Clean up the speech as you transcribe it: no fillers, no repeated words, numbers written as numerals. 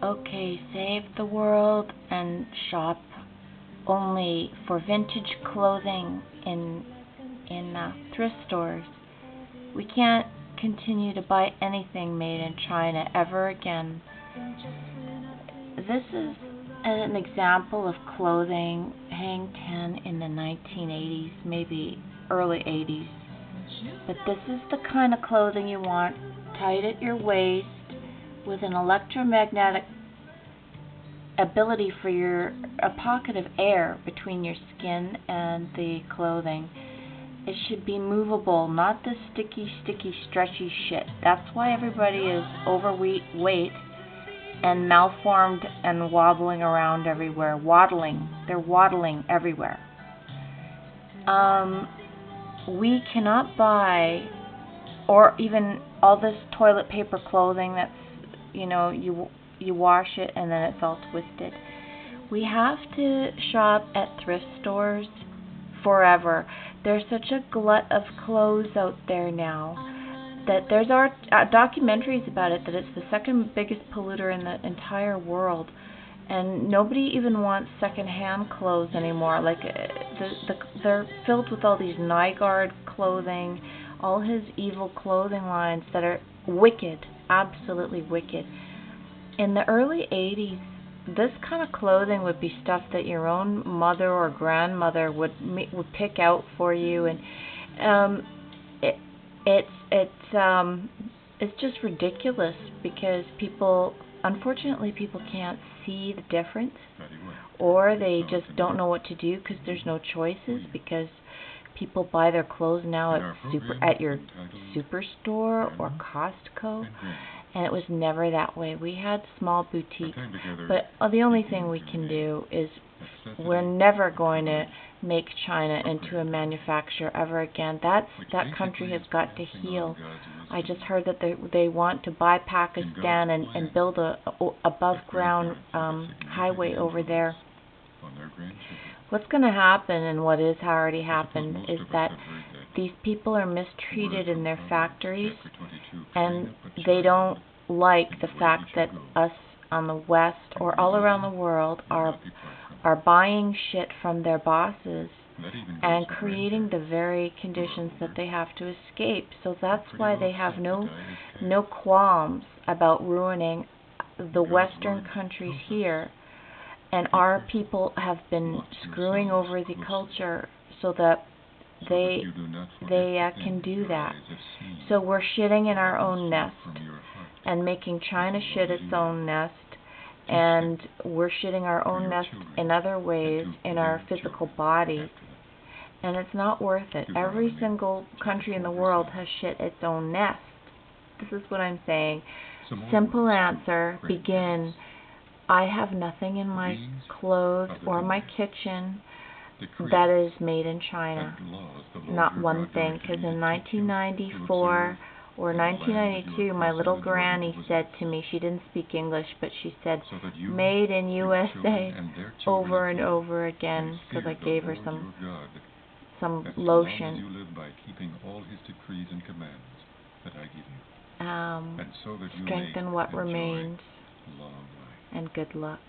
Okay, save the world and shop only for vintage clothing in thrift stores. We can't continue to buy anything made in China ever again. This is an example of clothing hang 10 in the 1980s, maybe early 80s. But this is the kind of clothing you want, tight at your waist, with an electromagnetic ability for a pocket of air between your skin and the clothing. It should be movable, not this sticky, stretchy shit. That's why everybody is overweight and malformed and wobbling around everywhere. Waddling. They're waddling everywhere. We cannot buy, or even all this toilet paper clothing that's, you wash it and then it's all twisted. We have to shop at thrift stores forever. There's such a glut of clothes out there now that there's documentaries about it, that it's the second biggest polluter in the entire world, and nobody even wants second-hand clothes anymore. Like they're filled with all these Nygaard clothing, all his evil clothing lines that are wicked, absolutely wicked. In the early 80s, this kind of clothing would be stuff that your own mother or grandmother would pick out for you, and it's just ridiculous because unfortunately, people can't see the difference, or they just don't know what to do because there's no choices, because people buy their clothes now at your superstore or Costco. And it was never that way. We had small boutiques, but the only thing we can do is we're never going to make China into a manufacturer ever again. That country has got to heal. I just heard that they want to buy Pakistan and build a above ground highway over there. What's going to happen, and what is already happened, is that these people are mistreated in their factories, and they don't like the fact that us on the West or all around the world are buying shit from their bosses and creating the very conditions that they have to escape. So that's why they have no qualms about ruining the Western countries here. And our people have been screwing over the culture so that they can do that. So we're shitting in our own nest and making China shit its own nest, and we're shitting our own nest in other ways in our physical bodies. And it's not worth it. Every single country in the world has shit its own nest. This is what I'm saying. Simple answer, begin. I have nothing in my clothes or my kitchen that is made in China. Not one thing. Because in 1994 or 1992, my little granny said to me, she didn't speak English, but she said, "Made in USA," over and over again, because I gave her some lotion. Strengthen what remains, and good luck.